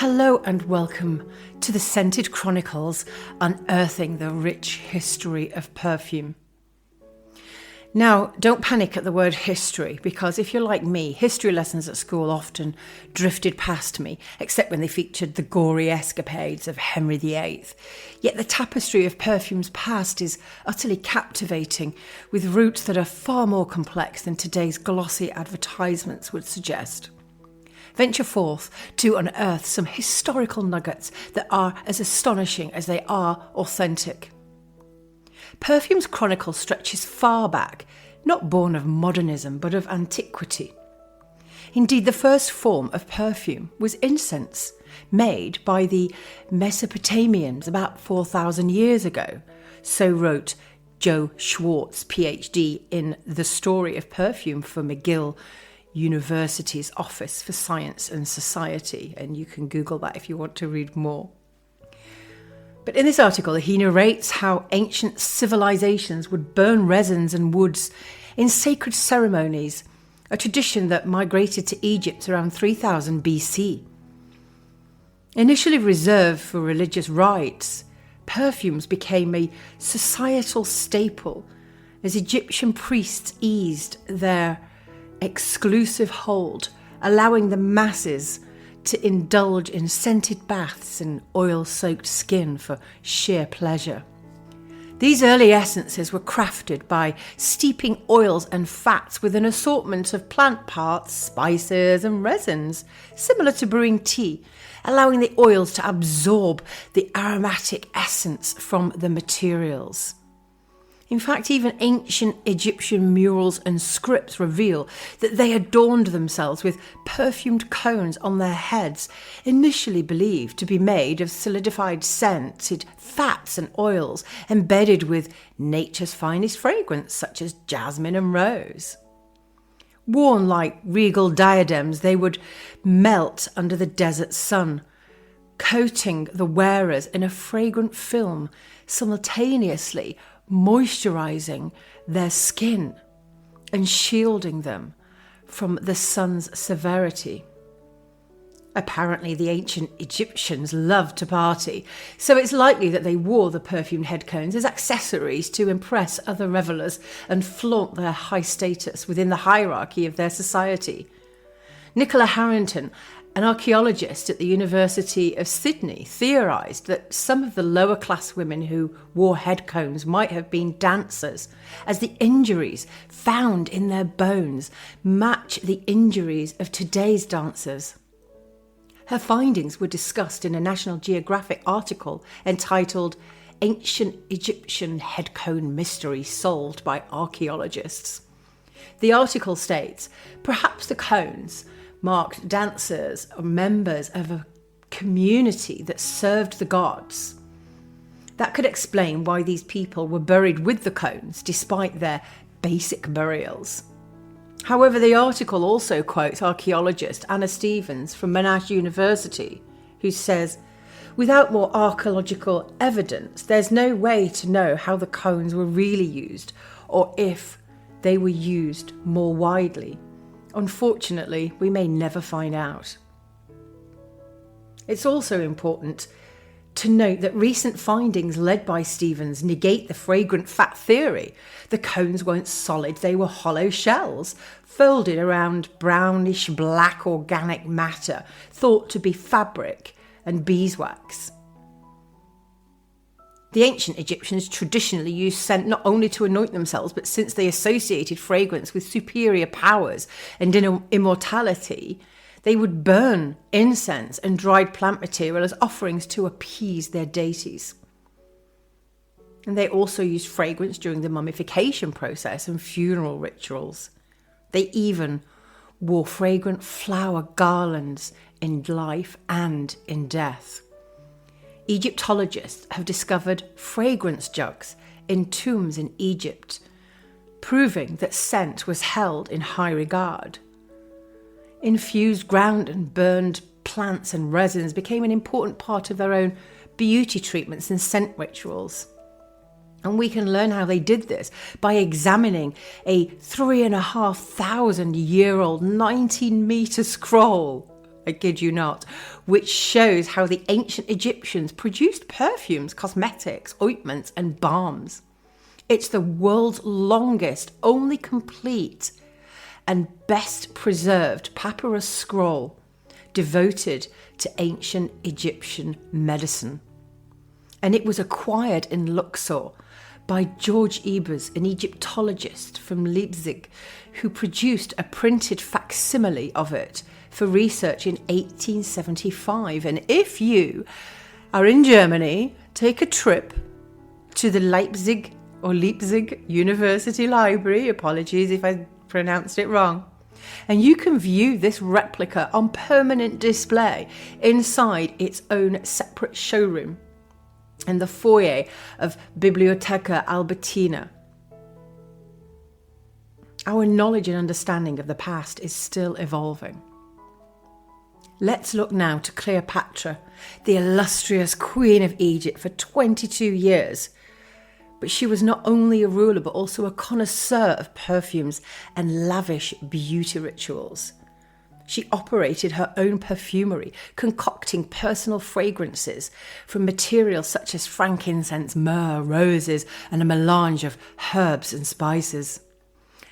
Hello and welcome to the Scented Chronicles, Unearthing the Rich History of Perfume. Now, don't panic at the word history, because if you're like me, history lessons at school often drifted past me, except when they featured the gory escapades of Henry VIII. Yet the tapestry of perfume's past is utterly captivating, with roots that are far more complex than today's glossy advertisements would suggest. Venture forth to unearth some historical nuggets that are as astonishing as they are authentic. Perfume's chronicle stretches far back, not born of modernism but of antiquity. Indeed, the first form of perfume was incense, made by the Mesopotamians about 4,000 years ago. So wrote Joe Schwartz, PhD, in The Story of Perfume for McGill University's Office for Science and Society, and you can Google that if you want to read more. But in this article, he narrates how ancient civilisations would burn resins and woods in sacred ceremonies, a tradition that migrated to Egypt around 3000 BC. Initially reserved for religious rites, perfumes became a societal staple as Egyptian priests eased their exclusive hold, allowing the masses to indulge in scented baths and oil-soaked skin for sheer pleasure. These early essences were crafted by steeping oils and fats with an assortment of plant parts, spices and resins, similar to brewing tea, allowing the oils to absorb the aromatic essence from the materials. In fact, even ancient Egyptian murals and scripts reveal that they adorned themselves with perfumed cones on their heads, initially believed to be made of solidified scented fats and oils embedded with nature's finest fragrance, such as jasmine and rose. Worn like regal diadems, they would melt under the desert sun, coating the wearers in a fragrant film, simultaneously moisturizing their skin and shielding them from the sun's severity. Apparently, the ancient Egyptians loved to party, so it's likely that they wore the perfumed head cones as accessories to impress other revellers and flaunt their high status within the hierarchy of their society. Nicola Harrington, an archaeologist at the University of Sydney, theorised that some of the lower class women who wore head cones might have been dancers, as the injuries found in their bones match the injuries of today's dancers. Her findings were discussed in a National Geographic article entitled "Ancient Egyptian Head Cone Mystery Solved by Archaeologists." The article states, perhaps the cones marked dancers or members of a community that served the gods. That could explain why these people were buried with the cones despite their basic burials. However, the article also quotes archaeologist Anna Stevens from Monash University, who says, without more archaeological evidence, there's no way to know how the cones were really used or if they were used more widely. Unfortunately, we may never find out. It's also important to note that recent findings led by Stevens negate the fragrant fat theory. The cones weren't solid, they were hollow shells, folded around brownish black organic matter, thought to be fabric and beeswax. The ancient Egyptians traditionally used scent not only to anoint themselves, but since they associated fragrance with superior powers and immortality, they would burn incense and dried plant material as offerings to appease their deities. And they also used fragrance during the mummification process and funeral rituals. They even wore fragrant flower garlands in life and in death. Egyptologists have discovered fragrance jugs in tombs in Egypt, proving that scent was held in high regard. Infused ground and burned plants and resins became an important part of their own beauty treatments and scent rituals. And we can learn how they did this by examining a 3,500-year-old 19-metre scroll I kid you not, which shows how the ancient Egyptians produced perfumes, cosmetics, ointments, and balms. It's the world's longest, only complete, and best preserved papyrus scroll devoted to ancient Egyptian medicine. And it was acquired in Luxor by George Ebers, an Egyptologist from Leipzig, who produced a printed facsimile of it for research in 1875. And if you are in Germany, take a trip to the Leipzig University Library, apologies if I pronounced it wrong, and you can view this replica on permanent display inside its own separate showroom in the foyer of Bibliotheca Albertina. Our knowledge and understanding of the past is still evolving. Let's look now to Cleopatra, the illustrious Queen of Egypt for 22 years. But she was not only a ruler, but also a connoisseur of perfumes and lavish beauty rituals. She operated her own perfumery, concocting personal fragrances from materials such as frankincense, myrrh, roses, and a melange of herbs and spices.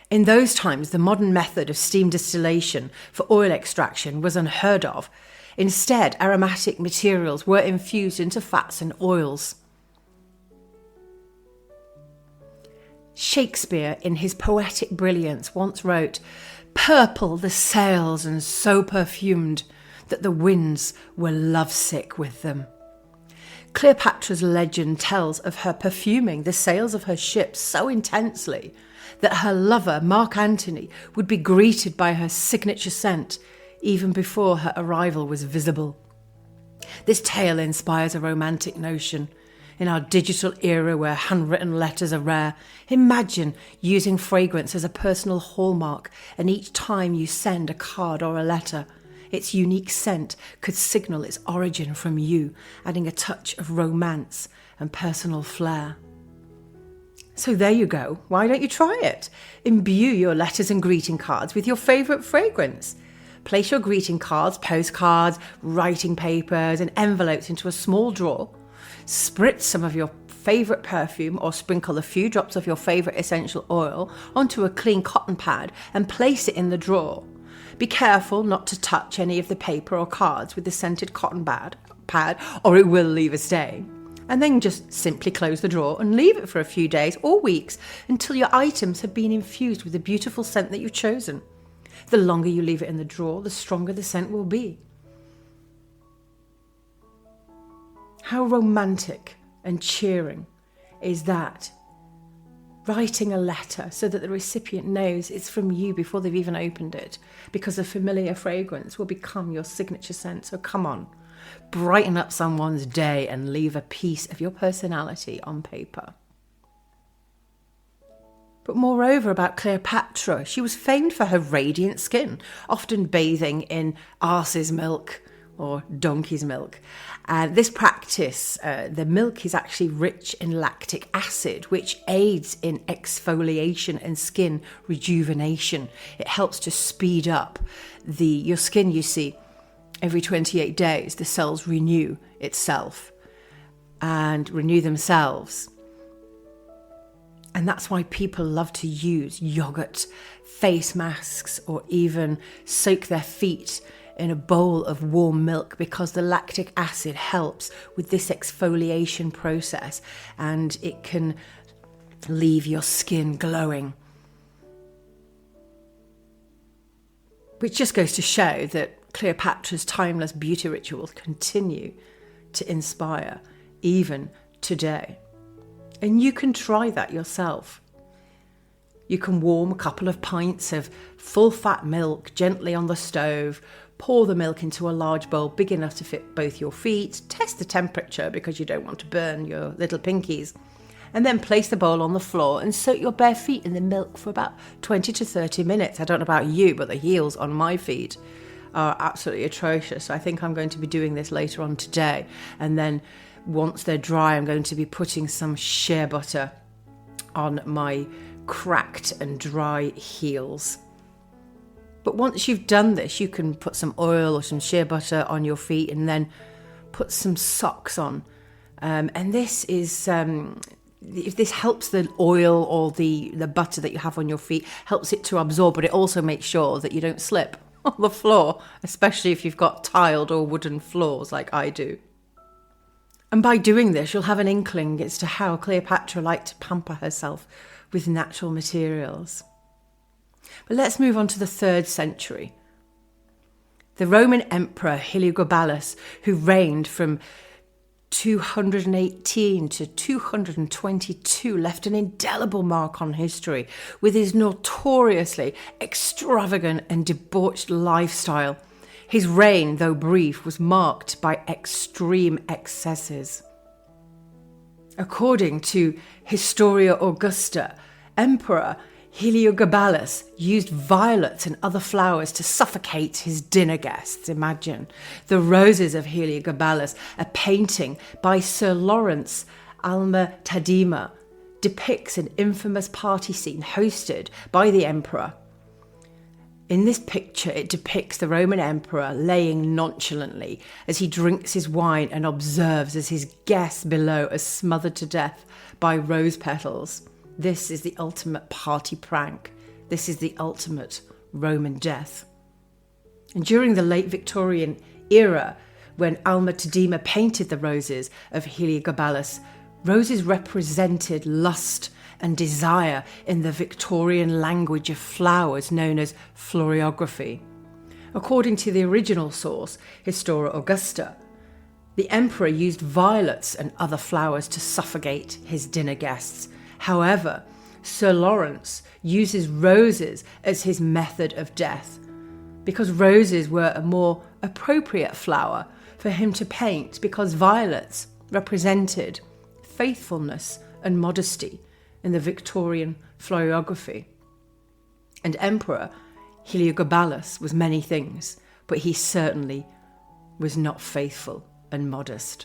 In those times, the modern method of steam distillation for oil extraction was unheard of. Instead, aromatic materials were infused into fats and oils. Shakespeare, in his poetic brilliance, once wrote, "Purple the sails and so perfumed that the winds were lovesick with them." Cleopatra's legend tells of her perfuming the sails of her ships so intensely that her lover, Mark Antony, would be greeted by her signature scent even before her arrival was visible. This tale inspires a romantic notion. In our digital era where handwritten letters are rare, imagine using fragrance as a personal hallmark, and each time you send a card or a letter, its unique scent could signal its origin from you, adding a touch of romance and personal flair. So there you go. Why don't you try it? Imbue your letters and greeting cards with your favourite fragrance. Place your greeting cards, postcards, writing papers and envelopes into a small drawer. Spritz some of your favourite perfume or sprinkle a few drops of your favourite essential oil onto a clean cotton pad and place it in the drawer. Be careful not to touch any of the paper or cards with the scented cotton pad or it will leave a stain. And then just simply close the drawer and leave it for a few days or weeks until your items have been infused with the beautiful scent that you've chosen. The longer you leave it in the drawer, the stronger the scent will be. How romantic and cheering is that? Writing a letter so that the recipient knows it's from you before they've even opened it, because a familiar fragrance will become your signature scent. So come on, brighten up someone's day and leave a piece of your personality on paper. But moreover, about Cleopatra, she was famed for her radiant skin, often bathing in arse's milk or donkey's milk. This practice, the milk is actually rich in lactic acid, which aids in exfoliation and skin rejuvenation. It helps to speed up your skin, you see. Every 28 days, the cells renew itself and renew themselves. And that's why people love to use yogurt, face masks, or even soak their feet in a bowl of warm milk, because the lactic acid helps with this exfoliation process and it can leave your skin glowing. Which just goes to show that Cleopatra's timeless beauty rituals continue to inspire even today. And you can try that yourself. You can warm a couple of pints of full-fat milk gently on the stove, pour the milk into a large bowl big enough to fit both your feet, test the temperature because you don't want to burn your little pinkies, and then place the bowl on the floor and soak your bare feet in the milk for about 20 to 30 minutes. I don't know about you, but the heels on my feet are absolutely atrocious. I think I'm going to be doing this later on today, and then once they're dry, I'm going to be putting some shea butter on my cracked and dry heels. But once you've done this, you can put some oil or some shea butter on your feet and then put some socks on. And this is, if this helps the oil or the butter that you have on your feet, helps it to absorb, but it also makes sure that you don't slip on the floor, especially if you've got tiled or wooden floors like I do. And by doing this, you'll have an inkling as to how Cleopatra liked to pamper herself with natural materials. But let's move on to the 3rd century. The Roman Emperor Heliogabalus, who reigned from 218 to 222, left an indelible mark on history with his notoriously extravagant and debauched lifestyle. His reign, though brief, was marked by extreme excesses. According to Historia Augusta, Emperor Heliogabalus used violets and other flowers to suffocate his dinner guests. Imagine. The Roses of Heliogabalus, a painting by Sir Lawrence Alma Tadema, depicts an infamous party scene hosted by the emperor. In this picture, it depicts the Roman emperor laying nonchalantly as he drinks his wine and observes as his guests below are smothered to death by rose petals. This is the ultimate party prank. This is the ultimate Roman death. And during the late Victorian era, when Alma Tadema painted the roses of Heliogabalus, roses represented lust and desire in the Victorian language of flowers known as floriography. According to the original source, Historia Augusta, the emperor used violets and other flowers to suffocate his dinner guests. However, Sir Lawrence uses roses as his method of death, because roses were a more appropriate flower for him to paint, because violets represented faithfulness and modesty in the Victorian floriography. And Emperor Heliogabalus was many things, but he certainly was not faithful and modest.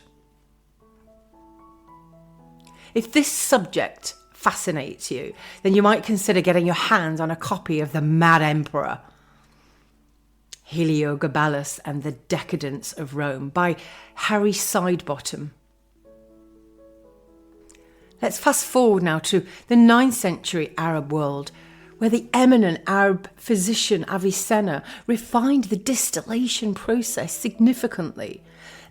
If this subject fascinates you, then you might consider getting your hands on a copy of The Mad Emperor, Heliogabalus and the Decadence of Rome by Harry Sidebottom. Let's fast forward now to the 9th century Arab world, where the eminent Arab physician Avicenna refined the distillation process significantly,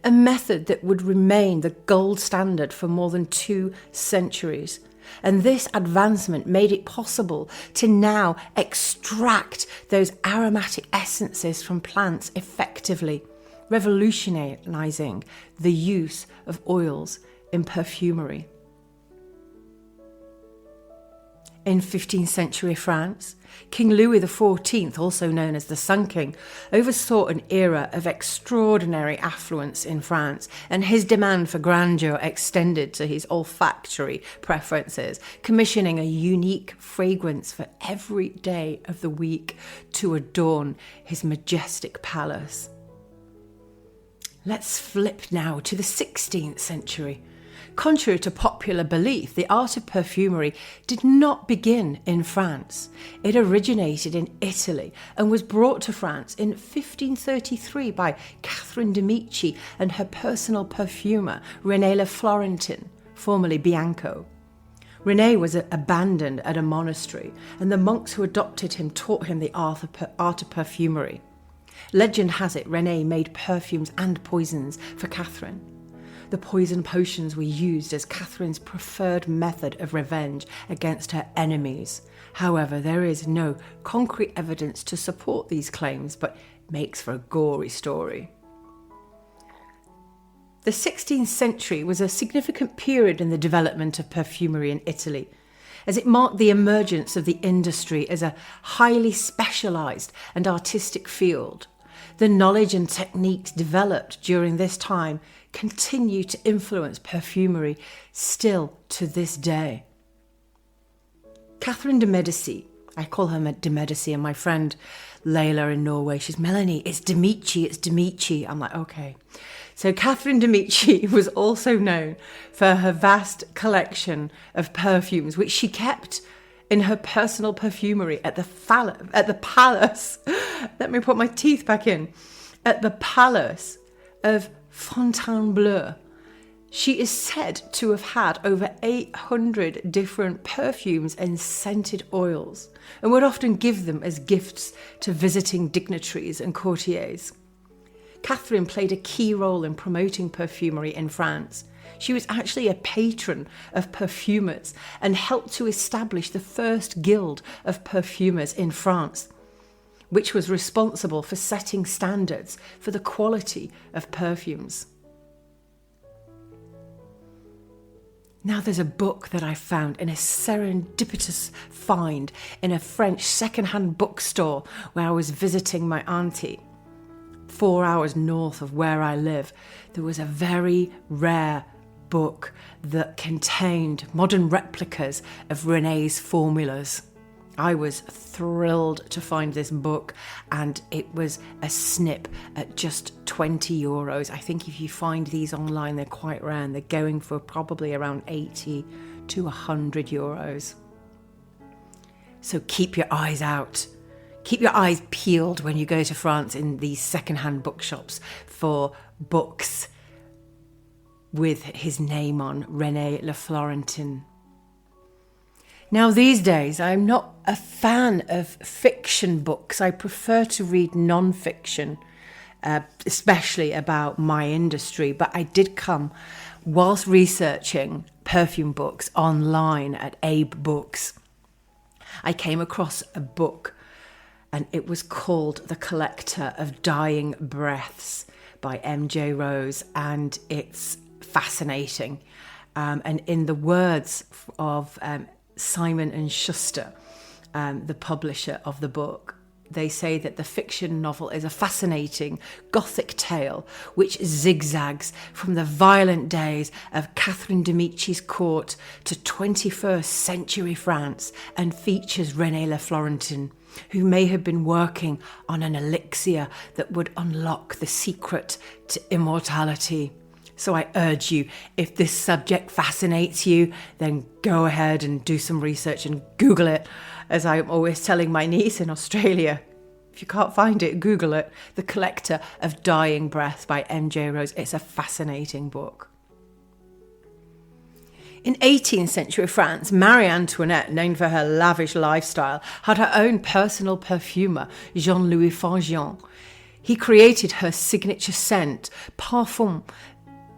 a method that would remain the gold standard for more than 2 centuries. And this advancement made it possible to now extract those aromatic essences from plants effectively, revolutionising the use of oils in perfumery. In 15th century France, King Louis XIV, also known as the Sun King, oversaw an era of extraordinary affluence in France, and his demand for grandeur extended to his olfactory preferences, commissioning a unique fragrance for every day of the week to adorn his majestic palace. Let's flip now to the 16th century. Contrary to popular belief, the art of perfumery did not begin in France. It originated in Italy and was brought to France in 1533 by Catherine de' Medici and her personal perfumer, René Le Florentin, formerly Bianco. René was abandoned at a monastery, and the monks who adopted him taught him the art of perfumery. Legend has it René made perfumes and poisons for Catherine. The poison potions were used as Catherine's preferred method of revenge against her enemies. However, there is no concrete evidence to support these claims, but it makes for a gory story. The 16th century was a significant period in the development of perfumery in Italy, as it marked the emergence of the industry as a highly specialised and artistic field. The knowledge and techniques developed during this time continue to influence perfumery still to this day. Catherine de' Medici, I call her de' Medici, and my friend Layla in Norway, she's Melanie, it's de' Medici. I'm like, okay. So Catherine de' Medici was also known for her vast collection of perfumes, which she kept in her personal perfumery at the palace. Let me put my teeth back in. At the palace of Fontainebleau. She is said to have had over 800 different perfumes and scented oils, and would often give them as gifts to visiting dignitaries and courtiers. Catherine played a key role in promoting perfumery in France. She was actually a patron of perfumers and helped to establish the first guild of perfumers in France, which was responsible for setting standards for the quality of perfumes. Now there's a book that I found in a serendipitous find in a French second-hand bookstore where I was visiting my auntie. 4 hours north of where I live, there was a very rare book that contained modern replicas of Renée's formulas. I was thrilled to find this book, and it was a snip at just €20. I think if you find these online, they're quite rare, and they're going for probably around €80 to €100. So keep your eyes out. Keep your eyes peeled when you go to France in these second-hand bookshops for books with his name on, René Le Florentin. Now, these days, I'm not a fan of fiction books. I prefer to read non-fiction, especially about my industry. But I did come, whilst researching perfume books online at Abe Books, I came across a book, and it was called The Collector of Dying Breaths by M.J. Rose, and it's fascinating. And in the words of Simon and Schuster, the publisher of the book, they say that the fiction novel is a fascinating Gothic tale which zigzags from the violent days of Catherine de' Medici's court to 21st century France, and features René Le Florentin, who may have been working on an elixir that would unlock the secret to immortality. So I urge you, if this subject fascinates you, then go ahead and do some research and Google it. As I'm always telling my niece in Australia, if you can't find it, Google it. The Collector of Dying Breaths by M.J. Rose. It's a fascinating book. In 18th century France, Marie Antoinette, known for her lavish lifestyle, had her own personal perfumer, Jean-Louis Fangeon. He created her signature scent, Perfume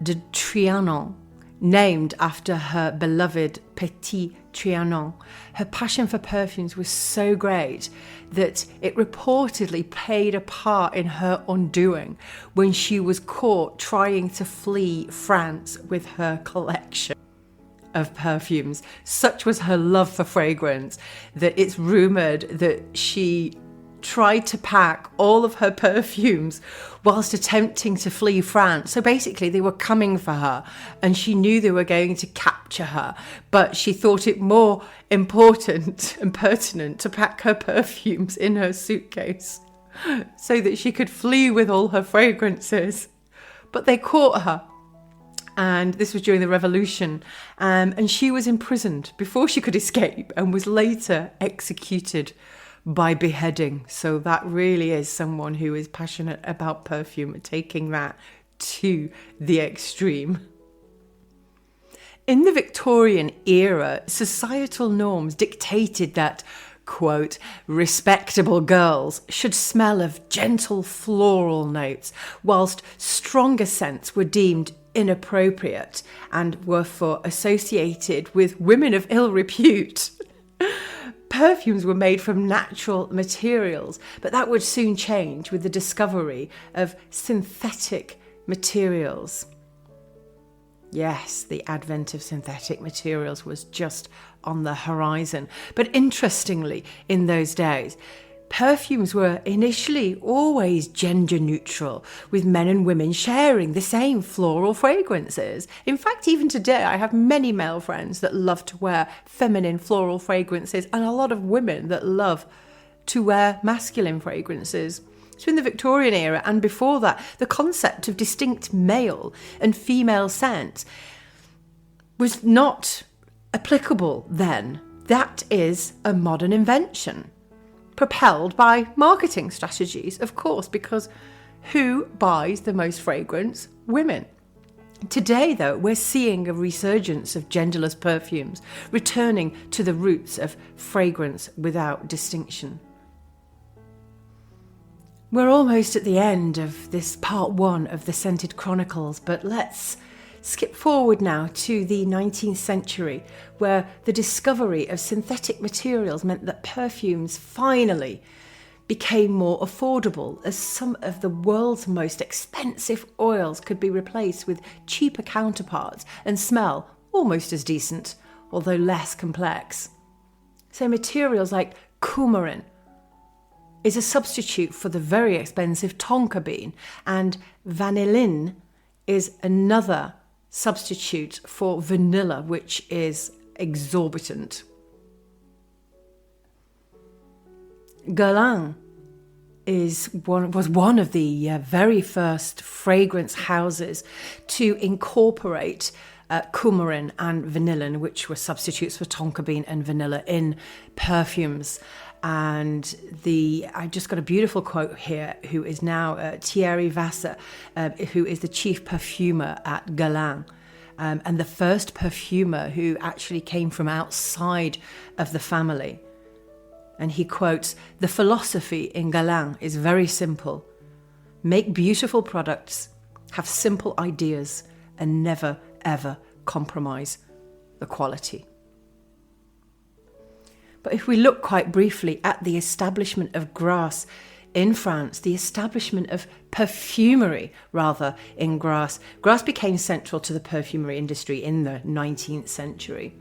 de Trianon, named after her beloved Petit Trianon. Her passion for perfumes was so great that it reportedly played a part in her undoing when she was caught trying to flee France with her collection of perfumes. Such was her love for fragrance that it's rumoured that she tried to pack all of her perfumes whilst attempting to flee France. So basically they were coming for her and she knew they were going to capture her, but she thought it more important and pertinent to pack her perfumes in her suitcase so that she could flee with all her fragrances. But they caught her, and this was during the revolution, and she was imprisoned before she could escape and was later executed by beheading. So that really is someone who is passionate about perfume, taking that to the extreme. In the Victorian era, societal norms dictated that, quote, respectable girls should smell of gentle floral notes, whilst stronger scents were deemed inappropriate and were associated with women of ill repute. Perfumes were made from natural materials, but that would soon change with the discovery of synthetic materials. Yes, the advent of synthetic materials was just on the horizon. But interestingly, in those days, perfumes were initially always gender neutral, with men and women sharing the same floral fragrances. In fact, even today, I have many male friends that love to wear feminine floral fragrances and a lot of women that love to wear masculine fragrances. So in the Victorian era and before that, the concept of distinct male and female scent was not applicable then. That is a modern invention, propelled by marketing strategies, of course, because who buys the most fragrance? Women. Today, though, we're seeing a resurgence of genderless perfumes, returning to the roots of fragrance without distinction. We're almost at the end of this part 1 of the Scented Chronicles, but let's skip forward now to the 19th century, where the discovery of synthetic materials meant that perfumes finally became more affordable, as some of the world's most expensive oils could be replaced with cheaper counterparts and smell almost as decent, although less complex. So materials like coumarin is a substitute for the very expensive tonka bean, and vanillin is another substitute for vanilla, which is exorbitant. Guerlain was one of the very first fragrance houses to incorporate coumarin and vanillin, which were substitutes for tonka bean and vanilla, in perfumes. And I just got a beautiful quote here, who is now Thierry Vasseur, who is the chief perfumer at Guerlain, and the first perfumer who actually came from outside of the family. And he quotes, "The philosophy in Guerlain is very simple. Make beautiful products, have simple ideas, and never, ever compromise the quality." But if we look quite briefly at the establishment of Grasse in France, the establishment of perfumery, rather, in Grasse became central to the perfumery industry in the 19th century.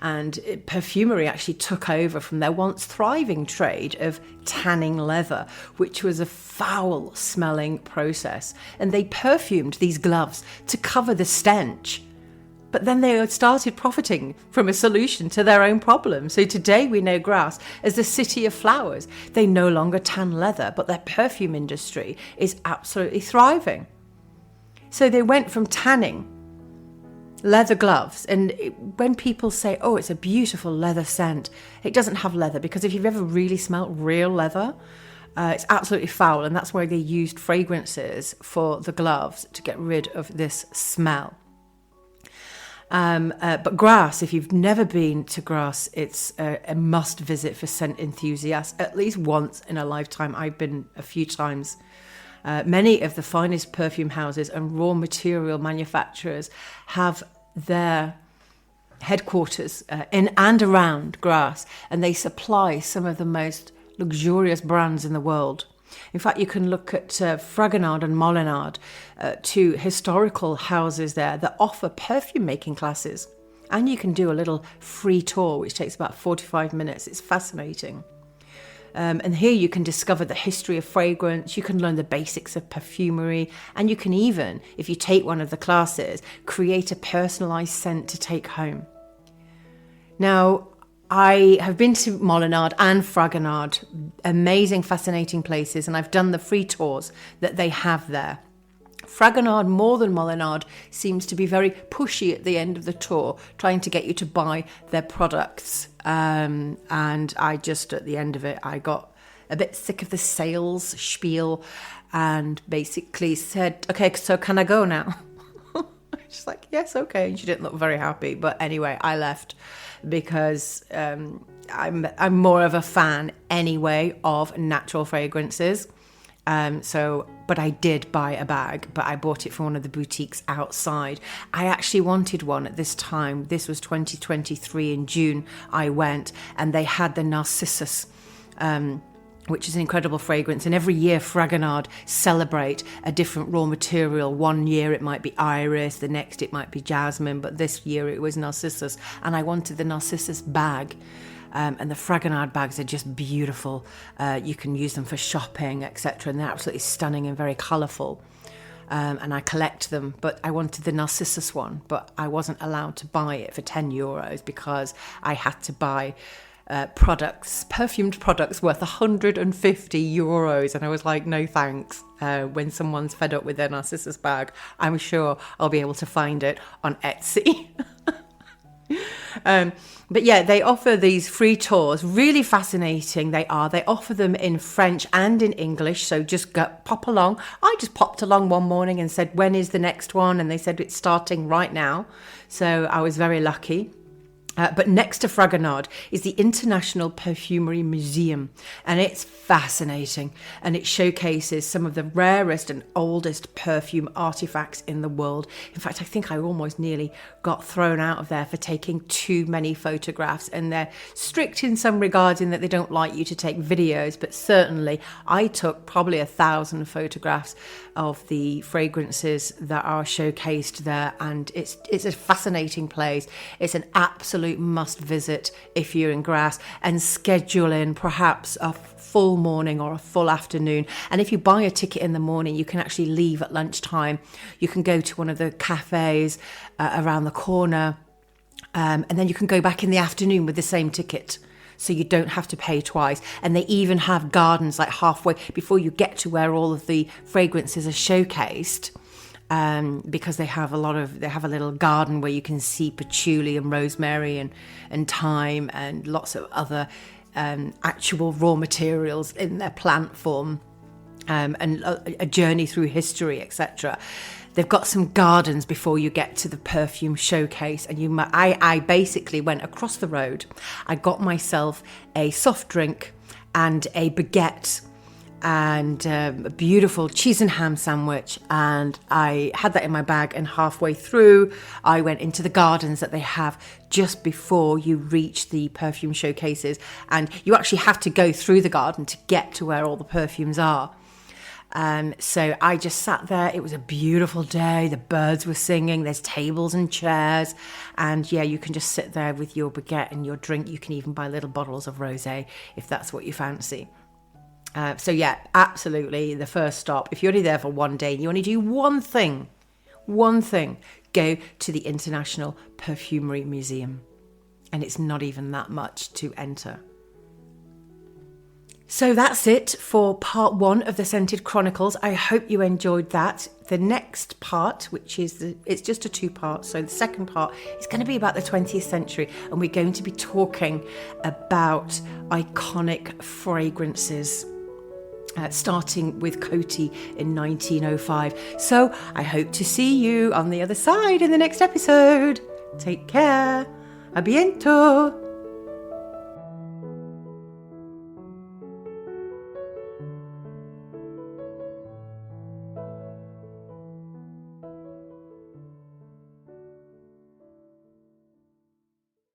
And perfumery actually took over from their once thriving trade of tanning leather, which was a foul-smelling process. And they perfumed these gloves to cover the stench. But then they started profiting from a solution to their own problem. So today we know Grasse as the city of flowers. They no longer tan leather, but their perfume industry is absolutely thriving. So they went from tanning leather gloves, and when people say, "Oh, it's a beautiful leather scent," it doesn't have leather, because if you've ever really smelt real leather, it's absolutely foul, and that's why they used fragrances for the gloves to get rid of this smell. But Grasse, if you've never been to Grasse, it's a must visit for scent enthusiasts, at least once in a lifetime. I've been a few times. Many of the finest perfume houses and raw material manufacturers have their headquarters in and around Grasse, and they supply some of the most luxurious brands in the world. In fact, you can look at Fragonard and Molinard, two historical houses there that offer perfume making classes. And you can do a little free tour, which takes about 45 minutes. It's fascinating. And here you can discover the history of fragrance, you can learn the basics of perfumery, and you can even, if you take one of the classes, create a personalised scent to take home. Now, I have been to Molinard and Fragonard, amazing, fascinating places, and I've done the free tours that they have there. Fragonard, more than Molinard, seems to be very pushy at the end of the tour, trying to get you to buy their products. And I just, at the end of it, I got a bit sick of the sales spiel and basically said, "Okay, so can I go now?" She's like, "Yes, okay." And she didn't look very happy. But anyway, I left because I'm more of a fan anyway of natural fragrances. But I did buy a bag, but I bought it from one of the boutiques outside. I actually wanted one at this time. This was 2023 in June. I went and they had the Narcissus, which is an incredible fragrance. And every year Fragonard celebrate a different raw material. One year it might be iris, the next it might be jasmine, but this year it was Narcissus. And I wanted the Narcissus bag. And the Fragonard bags are just beautiful. You can use them for shopping, etc. And they're absolutely stunning and very colourful. And I collect them, but I wanted the Narcissus one, but I wasn't allowed to buy it for €10 because I had to buy perfumed products worth €150. And I was like, no thanks. When someone's fed up with their Narcissus bag, I'm sure I'll be able to find it on Etsy. But yeah, they offer these free tours. Really fascinating they are. They offer them in French and in English. So just pop along. I just popped along one morning and said, when is the next one? And they said it's starting right now. So I was very lucky. But next to Fragonard is the International Perfumery Museum, and it's fascinating, and it showcases some of the rarest and oldest perfume artifacts in the world. In fact, I think I almost nearly got thrown out of there for taking too many photographs, and they're strict in some regards in that they don't like you to take videos, but certainly I took probably 1,000 photographs of the fragrances that are showcased there, and it's a fascinating place. It's an absolute must visit if you're in Grasse, and schedule in perhaps a full morning or a full afternoon. And if you buy a ticket in the morning, you can actually leave at lunchtime. You can go to one of the cafes around the corner, and then you can go back in the afternoon with the same ticket. So you don't have to pay twice. And they even have gardens like halfway before you get to where all of the fragrances are showcased. Because they have a little garden where you can see patchouli and rosemary and thyme and lots of other actual raw materials in their plant form, and a journey through history, etc. They've got some gardens before you get to the perfume showcase, and I basically went across the road. I got myself a soft drink and a baguette and a beautiful cheese and ham sandwich, and I had that in my bag, and halfway through I went into the gardens that they have just before you reach the perfume showcases, and you actually have to go through the garden to get to where all the perfumes are. So I just sat there. It was a beautiful day. The birds were singing. There's tables and chairs. And yeah, you can just sit there with your baguette and your drink. You can even buy little bottles of rosé if that's what you fancy. So yeah, absolutely the first stop. If you're only there for one day and you only do one thing, go to the International Perfumery Museum. And it's not even that much to enter. So that's it for part 1 of the Scented Chronicles. I hope you enjoyed that. The next part, it's just a 2-part, so the second part is going to be about the 20th century, and we're going to be talking about iconic fragrances, starting with Coty in 1905. So I hope to see you on the other side in the next episode. Take care. A bientôt.